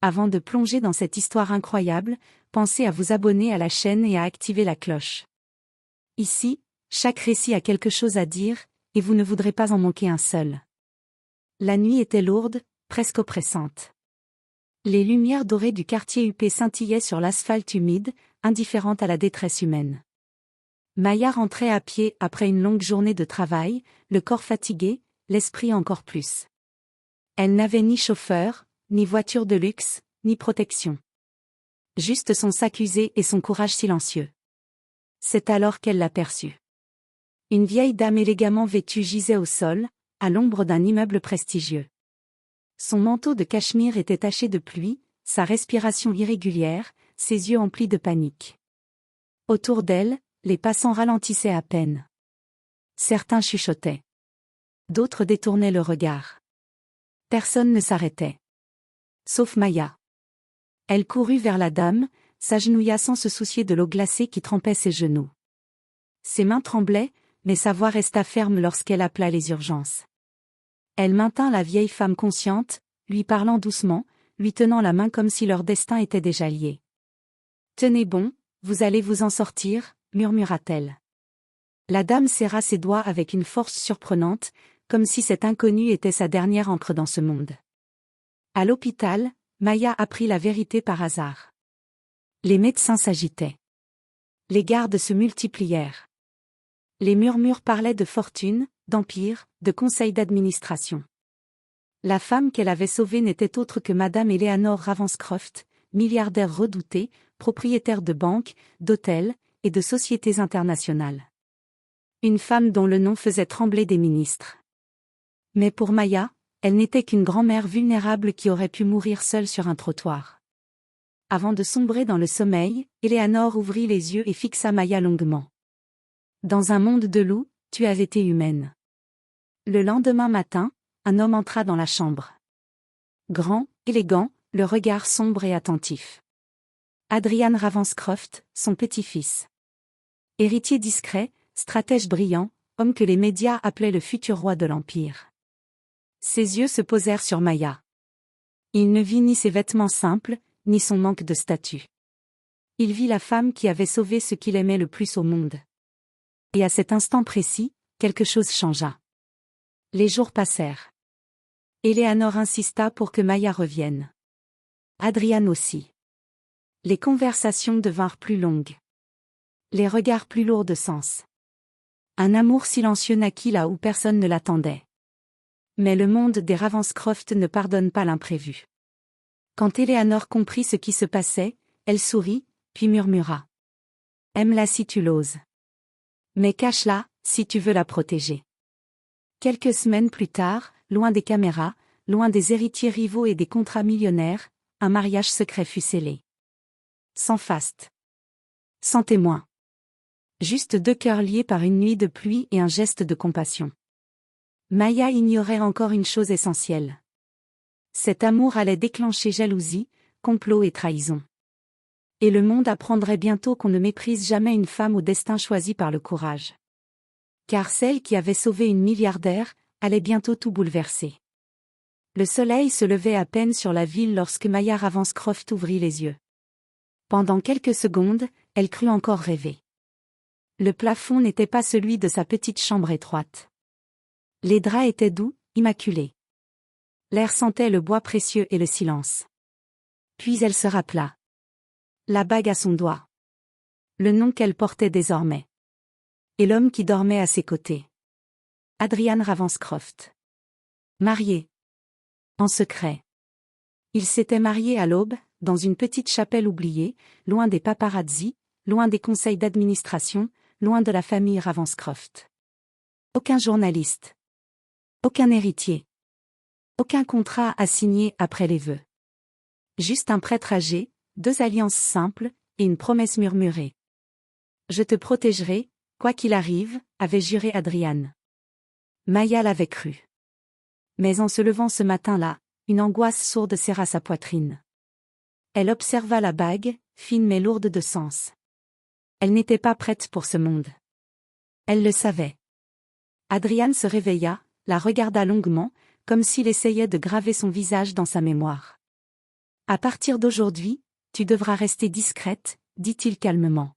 Avant de plonger dans cette histoire incroyable, pensez à vous abonner à la chaîne et à activer la cloche. Ici, chaque récit a quelque chose à dire, et vous ne voudrez pas en manquer un seul. La nuit était lourde, presque oppressante. Les lumières dorées du quartier huppé scintillaient sur l'asphalte humide, indifférentes à la détresse humaine. Maya rentrait à pied après une longue journée de travail, le corps fatigué, l'esprit encore plus. Elle n'avait ni chauffeur, ni voiture de luxe, ni protection. Juste son sac usé et son courage silencieux. C'est alors qu'elle l'aperçut. Une vieille dame élégamment vêtue gisait au sol, à l'ombre d'un immeuble prestigieux. Son manteau de cachemire était taché de pluie, sa respiration irrégulière, ses yeux emplis de panique. Autour d'elle, les passants ralentissaient à peine. Certains chuchotaient. D'autres détournaient le regard. Personne ne s'arrêtait. Sauf Maya. Elle courut vers la dame, s'agenouilla sans se soucier de l'eau glacée qui trempait ses genoux. Ses mains tremblaient, mais sa voix resta ferme lorsqu'elle appela les urgences. Elle maintint la vieille femme consciente, lui parlant doucement, lui tenant la main comme si leur destin était déjà lié. « Tenez bon, vous allez vous en sortir », murmura-t-elle. La dame serra ses doigts avec une force surprenante, comme si cet inconnu était sa dernière ancre dans ce monde. À l'hôpital, Maya apprit la vérité par hasard. Les médecins s'agitaient. Les gardes se multiplièrent. Les murmures parlaient de fortune, d'empire, de conseils d'administration. La femme qu'elle avait sauvée n'était autre que Madame Eleanor Ravenscroft, milliardaire redoutée, propriétaire de banques, d'hôtels et de sociétés internationales. Une femme dont le nom faisait trembler des ministres. Mais pour Maya, elle n'était qu'une grand-mère vulnérable qui aurait pu mourir seule sur un trottoir. Avant de sombrer dans le sommeil, Eleanor ouvrit les yeux et fixa Maya longuement. Dans un monde de loups, tu as été humaine. Le lendemain matin, un homme entra dans la chambre. Grand, élégant, le regard sombre et attentif. Adrian Ravenscroft, son petit-fils. Héritier discret, stratège brillant, homme que les médias appelaient le futur roi de l'Empire. Ses yeux se posèrent sur Maya. Il ne vit ni ses vêtements simples, ni son manque de statut. Il vit la femme qui avait sauvé ce qu'il aimait le plus au monde. Et à cet instant précis, quelque chose changea. Les jours passèrent. Eleanor insista pour que Maya revienne. Adrian aussi. Les conversations devinrent plus longues. Les regards plus lourds de sens. Un amour silencieux naquit là où personne ne l'attendait. Mais le monde des Ravenscroft ne pardonne pas l'imprévu. Quand Eleanor comprit ce qui se passait, elle sourit, puis murmura. « Aime-la si tu l'oses. Mais cache-la, si tu veux la protéger. » Quelques semaines plus tard, loin des caméras, loin des héritiers rivaux et des contrats millionnaires, un mariage secret fut scellé. Sans faste. Sans témoin. Juste deux cœurs liés par une nuit de pluie et un geste de compassion. Maya ignorait encore une chose essentielle. Cet amour allait déclencher jalousie, complot et trahison. Et le monde apprendrait bientôt qu'on ne méprise jamais une femme au destin choisi par le courage. Car celle qui avait sauvé une milliardaire allait bientôt tout bouleverser. Le soleil se levait à peine sur la ville lorsque Maya Ravenscroft ouvrit les yeux. Pendant quelques secondes, elle crut encore rêver. Le plafond n'était pas celui de sa petite chambre étroite. Les draps étaient doux, immaculés. L'air sentait le bois précieux et le silence. Puis elle se rappela. La bague à son doigt. Le nom qu'elle portait désormais. Et l'homme qui dormait à ses côtés. Adrian Ravenscroft. Marié. En secret. Ils s'étaient mariés à l'aube, dans une petite chapelle oubliée, loin des paparazzi, loin des conseils d'administration, loin de la famille Ravenscroft. Aucun journaliste. Aucun héritier. Aucun contrat à signer après les vœux. Juste un prêtre âgé, deux alliances simples, et une promesse murmurée. Je te protégerai, quoi qu'il arrive, avait juré Adrian. Maya l'avait cru. Mais en se levant ce matin-là, une angoisse sourde serra sa poitrine. Elle observa la bague, fine mais lourde de sens. Elle n'était pas prête pour ce monde. Elle le savait. Adrian se réveilla, la regarda longuement, comme s'il essayait de graver son visage dans sa mémoire. À partir d'aujourd'hui, tu devras rester discrète, dit-il calmement.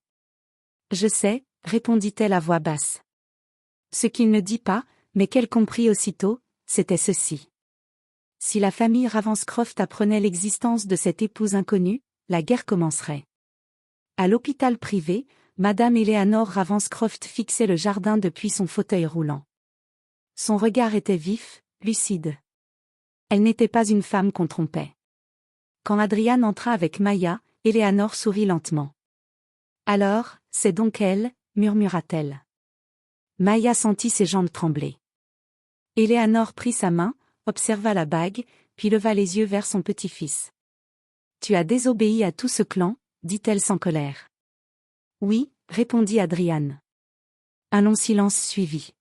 Je sais, répondit-elle à voix basse. Ce qu'il ne dit pas, mais qu'elle comprit aussitôt, c'était ceci. Si la famille Ravenscroft apprenait l'existence de cette épouse inconnue, la guerre commencerait. À l'hôpital privé, Madame Eleanor Ravenscroft fixait le jardin depuis son fauteuil roulant. Son regard était vif, lucide. Elle n'était pas une femme qu'on trompait. Quand Adrian entra avec Maya, Eleanor sourit lentement. Alors, c'est donc elle, murmura-t-elle. Maya sentit ses jambes trembler. Eleanor prit sa main, observa la bague, puis leva les yeux vers son petit-fils. Tu as désobéi à tout ce clan, dit-elle sans colère. Oui, répondit Adrian. Un long silence suivit.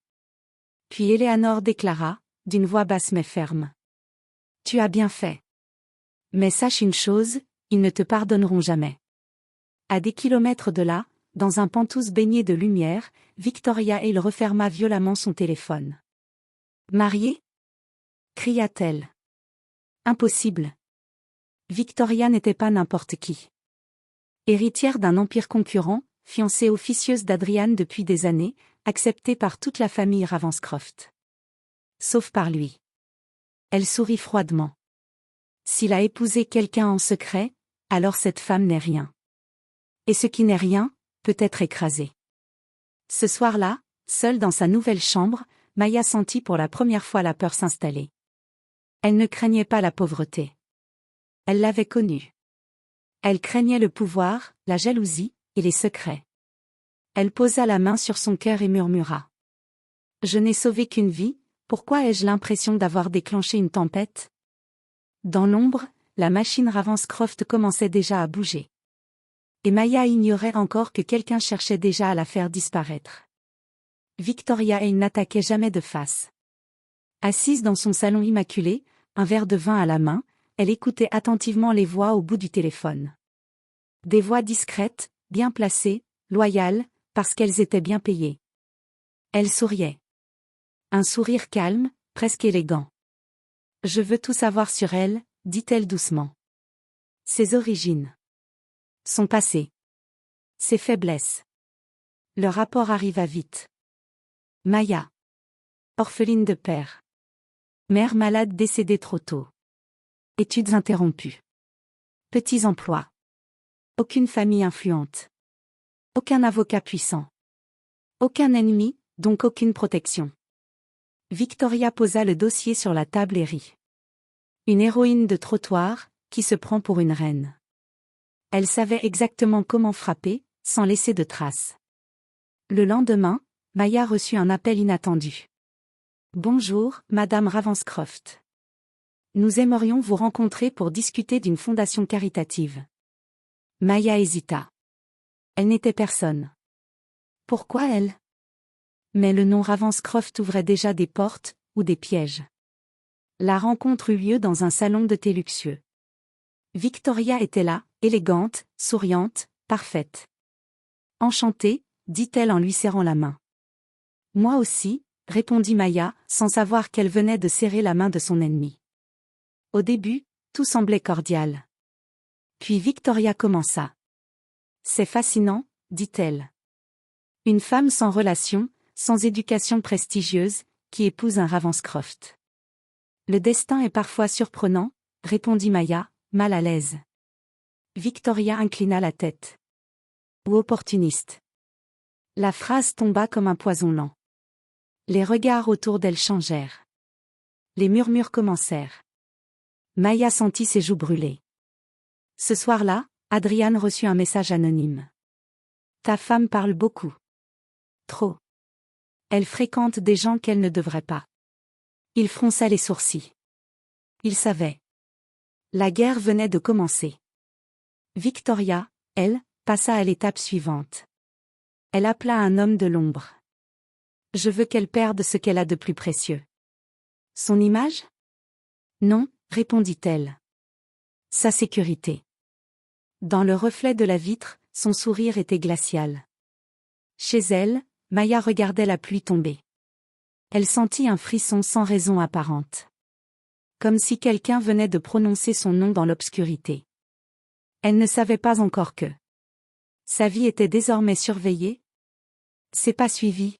Puis Eleanor déclara, d'une voix basse mais ferme. Tu as bien fait. Mais sache une chose, ils ne te pardonneront jamais. À des kilomètres de là, dans un penthouse baigné de lumière, Victoria Hale referma violemment son téléphone. Mariée ? Cria-t-elle. Impossible. Victoria n'était pas n'importe qui. Héritière d'un empire concurrent, fiancée officieuse d'Adrian depuis des années, acceptée par toute la famille Ravenscroft. Sauf par lui. Elle sourit froidement. S'il a épousé quelqu'un en secret, alors cette femme n'est rien. Et ce qui n'est rien, peut être écrasé. Ce soir-là, seule dans sa nouvelle chambre, Maya sentit pour la première fois la peur s'installer. Elle ne craignait pas la pauvreté. Elle l'avait connue. Elle craignait le pouvoir, la jalousie, et les secrets. Elle posa la main sur son cœur et murmura. Je n'ai sauvé qu'une vie, pourquoi ai-je l'impression d'avoir déclenché une tempête ? Dans l'ombre, la machine Ravenscroft commençait déjà à bouger. Et Maya ignorait encore que quelqu'un cherchait déjà à la faire disparaître. Victoria Hale n'attaquait jamais de face. Assise dans son salon immaculé, un verre de vin à la main, elle écoutait attentivement les voix au bout du téléphone. Des voix discrètes, bien placées, loyales, parce qu'elles étaient bien payées. Elle souriait. Un sourire calme, presque élégant. Je veux tout savoir sur elle, dit-elle doucement. Ses origines. Son passé. Ses faiblesses. Le rapport arriva vite. Maya. Orpheline de père. Mère malade décédée trop tôt. Études interrompues. Petits emplois. Aucune famille influente. Aucun avocat puissant. Aucun ennemi, donc aucune protection. Victoria posa le dossier sur la table et rit. Une héroïne de trottoir, qui se prend pour une reine. Elle savait exactement comment frapper, sans laisser de traces. Le lendemain, Maya reçut un appel inattendu. Bonjour, Madame Ravenscroft. Nous aimerions vous rencontrer pour discuter d'une fondation caritative. Maya hésita. Elle n'était personne. Pourquoi elle ? Mais le nom Ravenscroft ouvrait déjà des portes, ou des pièges. La rencontre eut lieu dans un salon de thé luxueux. Victoria était là, élégante, souriante, parfaite. Enchantée, dit-elle en lui serrant la main. Moi aussi, répondit Maya, sans savoir qu'elle venait de serrer la main de son ennemi. Au début, tout semblait cordial. Puis Victoria commença. C'est fascinant, dit-elle. Une femme sans relation, sans éducation prestigieuse, qui épouse un Ravenscroft. Le destin est parfois surprenant, répondit Maya, mal à l'aise. Victoria inclina la tête. Ou opportuniste. La phrase tomba comme un poison lent. Les regards autour d'elle changèrent. Les murmures commencèrent. Maya sentit ses joues brûler. Ce soir-là, Adrian reçut un message anonyme. Ta femme parle beaucoup. Trop. Elle fréquente des gens qu'elle ne devrait pas. Il fronça les sourcils. Il savait. La guerre venait de commencer. Victoria, elle, passa à l'étape suivante. Elle appela un homme de l'ombre. Je veux qu'elle perde ce qu'elle a de plus précieux. Son image ? Non, répondit-elle. Sa sécurité. Dans le reflet de la vitre, son sourire était glacial. Chez elle, Maya regardait la pluie tomber. Elle sentit un frisson sans raison apparente. Comme si quelqu'un venait de prononcer son nom dans l'obscurité. Elle ne savait pas encore que sa vie était désormais surveillée, ses pas suivis,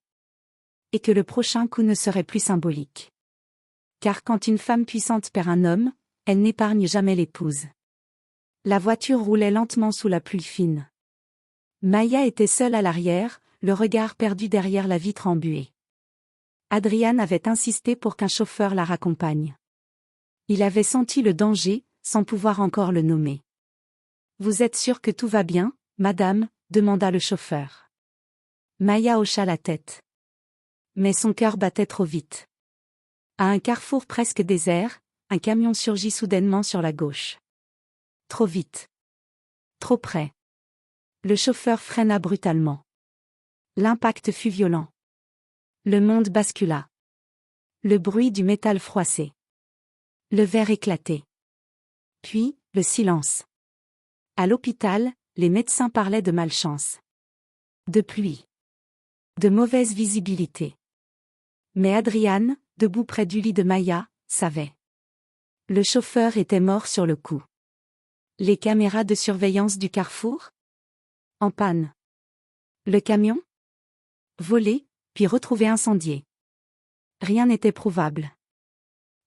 et que le prochain coup ne serait plus symbolique. Car quand une femme puissante perd un homme, elle n'épargne jamais l'épouse. La voiture roulait lentement sous la pluie fine. Maya était seule à l'arrière, le regard perdu derrière la vitre embuée. Adrian avait insisté pour qu'un chauffeur la raccompagne. Il avait senti le danger, sans pouvoir encore le nommer. « Vous êtes sûre que tout va bien, madame ?» demanda le chauffeur. Maya hocha la tête. Mais son cœur battait trop vite. À un carrefour presque désert, un camion surgit soudainement sur la gauche. Trop vite. Trop près. Le chauffeur freina brutalement. L'impact fut violent. Le monde bascula. Le bruit du métal froissé. Le verre éclaté. Puis, le silence. À l'hôpital, les médecins parlaient de malchance. De pluie. De mauvaise visibilité. Mais Adrian, debout près du lit de Maya, savait. Le chauffeur était mort sur le coup. Les caméras de surveillance du carrefour? En panne. Le camion? Volé, puis retrouvé incendié. Rien n'était prouvable.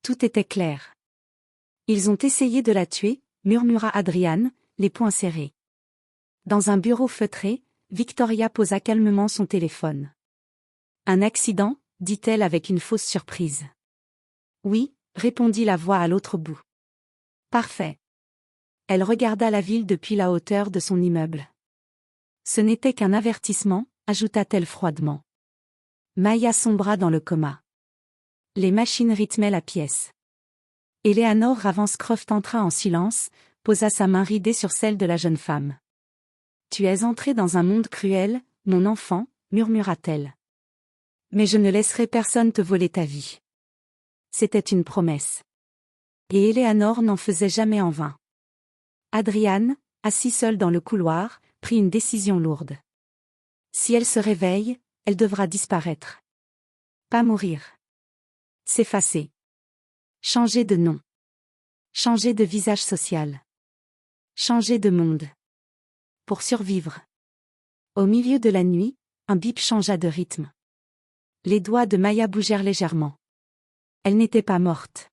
Tout était clair. Ils ont essayé de la tuer, murmura Adrian, les poings serrés. Dans un bureau feutré, Victoria posa calmement son téléphone. Un accident, dit-elle avec une fausse surprise. Oui, répondit la voix à l'autre bout. Parfait. Elle regarda la ville depuis la hauteur de son immeuble. Ce n'était qu'un avertissement, ajouta-t-elle froidement. Maya sombra dans le coma. Les machines rythmaient la pièce. Eleanor Ravenscroft entra en silence, posa sa main ridée sur celle de la jeune femme. « Tu es entrée dans un monde cruel, mon enfant, » murmura-t-elle. « Mais je ne laisserai personne te voler ta vie. » C'était une promesse. Et Eleanor n'en faisait jamais en vain. Adrian, assis seul dans le couloir, prit une décision lourde. Si elle se réveille, elle devra disparaître. Pas mourir. S'effacer. Changer de nom. Changer de visage social. Changer de monde. Pour survivre. Au milieu de la nuit, un bip changea de rythme. Les doigts de Maya bougèrent légèrement. Elle n'était pas morte.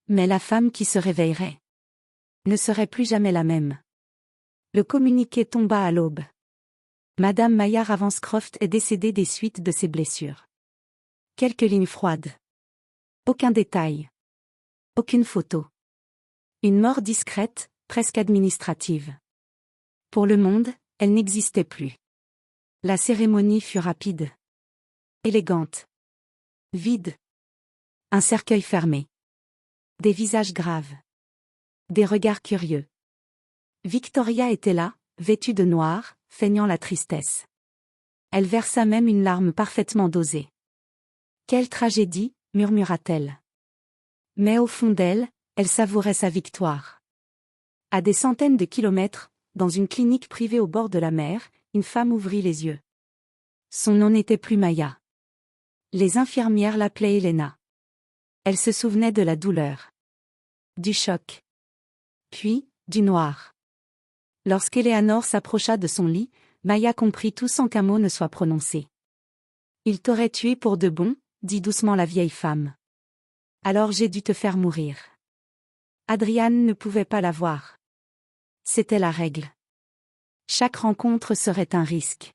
Mais la femme qui se réveillerait ne serait plus jamais la même. Le communiqué tomba à l'aube. Madame Maya Ravenscroft est décédée des suites de ses blessures. Quelques lignes froides. Aucun détail. Aucune photo. Une mort discrète, presque administrative. Pour le monde, elle n'existait plus. La cérémonie fut rapide. Élégante. Vide. Un cercueil fermé. Des visages graves. Des regards curieux. Victoria était là, vêtue de noir, feignant la tristesse. Elle versa même une larme parfaitement dosée. « Quelle tragédie !» murmura-t-elle. Mais au fond d'elle, elle savourait sa victoire. À des centaines de kilomètres, dans une clinique privée au bord de la mer, une femme ouvrit les yeux. Son nom n'était plus Maya. Les infirmières l'appelaient Elena. Elle se souvenait de la douleur. Du choc. Puis, du noir. Lorsqu'Eleanor s'approcha de son lit, Maya comprit tout sans qu'un mot ne soit prononcé. « Il t'aurait tué pour de bon », dit doucement la vieille femme. « Alors j'ai dû te faire mourir. » Adrian ne pouvait pas la voir. C'était la règle. Chaque rencontre serait un risque.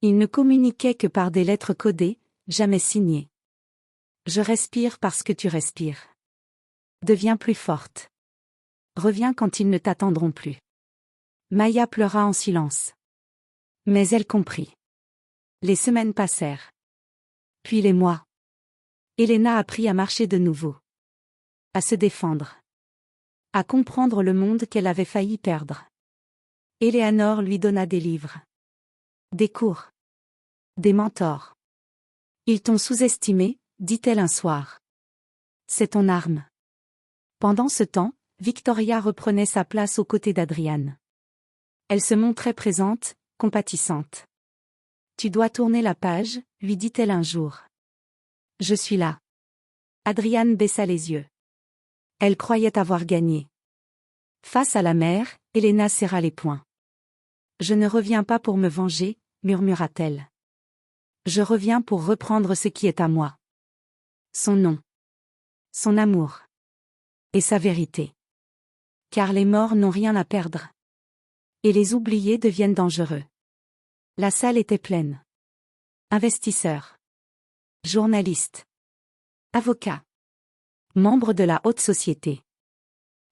Il ne communiquait que par des lettres codées, jamais signées. « Je respire parce que tu respires. Deviens plus forte. Reviens quand ils ne t'attendront plus. » Maya pleura en silence. Mais elle comprit. Les semaines passèrent. Puis les mois. Elena apprit à marcher de nouveau. À se défendre. À comprendre le monde qu'elle avait failli perdre. Eleanor lui donna des livres. Des cours. Des mentors. Ils t'ont sous-estimé, dit-elle un soir. C'est ton arme. Pendant ce temps, Victoria reprenait sa place aux côtés d'Adrian. Elle se montrait présente, compatissante. « Tu dois tourner la page », lui dit-elle un jour. « Je suis là. » Adrian baissa les yeux. Elle croyait avoir gagné. Face à la mère, Helena serra les poings. « Je ne reviens pas pour me venger, murmura-t-elle. Je reviens pour reprendre ce qui est à moi. Son nom. Son amour. Et sa vérité. Car les morts n'ont rien à perdre. Et les oubliés deviennent dangereux. » La salle était pleine. Investisseurs. Journalistes. Avocats. Membres de la haute société.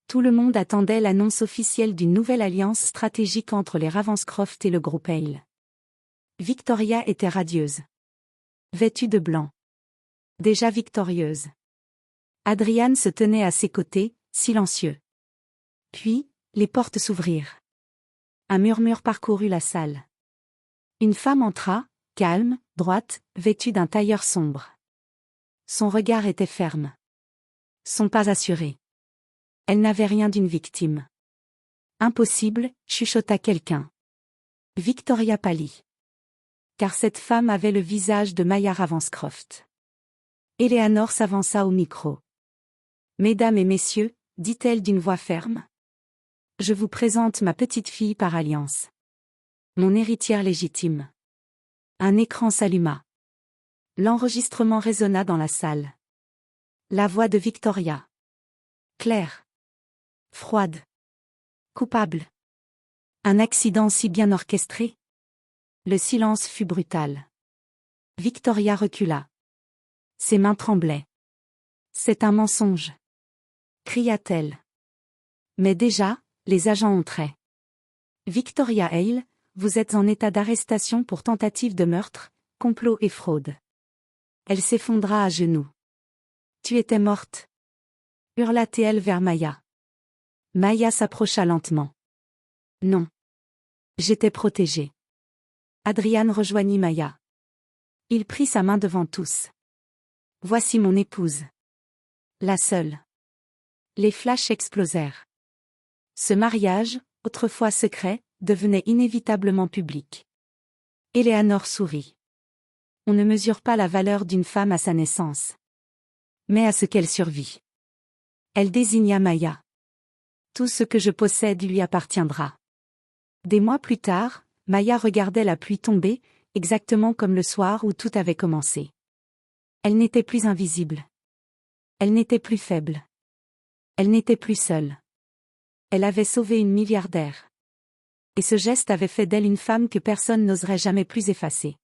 Tout le monde attendait l'annonce officielle d'une nouvelle alliance stratégique entre les Ravenscroft et le groupe Hale. Victoria était radieuse. Vêtue de blanc. Déjà victorieuse. Adrian se tenait à ses côtés, silencieux. Puis, les portes s'ouvrirent. Un murmure parcourut la salle. Une femme entra, calme, droite, vêtue d'un tailleur sombre. Son regard était ferme. Son pas assuré. Elle n'avait rien d'une victime. Impossible, chuchota quelqu'un. Victoria pâlit. Car cette femme avait le visage de Maya Ravenscroft. Eleanor s'avança au micro. « Mesdames et messieurs, dit-elle d'une voix ferme. Je vous présente ma petite fille par alliance. Mon héritière légitime. » Un écran s'alluma. L'enregistrement résonna dans la salle. La voix de Victoria. Claire. Froide. Coupable. Un accident si bien orchestré. Le silence fut brutal. Victoria recula. Ses mains tremblaient. C'est un mensonge. Cria-t-elle. Mais déjà, les agents entraient. Victoria Hale, vous êtes en état d'arrestation pour tentative de meurtre, complot et fraude. Elle s'effondra à genoux. Tu étais morte. Hurla-t-elle vers Maya. Maya s'approcha lentement. Non. J'étais protégée. Adrian rejoignit Maya. Il prit sa main devant tous. Voici mon épouse. La seule. Les flashs explosèrent. Ce mariage, autrefois secret, devenait inévitablement public. Eleanor sourit. On ne mesure pas la valeur d'une femme à sa naissance, mais à ce qu'elle survit. Elle désigna Maya. Tout ce que je possède lui appartiendra. Des mois plus tard, Maya regardait la pluie tomber, exactement comme le soir où tout avait commencé. Elle n'était plus invisible. Elle n'était plus faible. Elle n'était plus seule. Elle avait sauvé une milliardaire. Et ce geste avait fait d'elle une femme que personne n'oserait jamais plus effacer.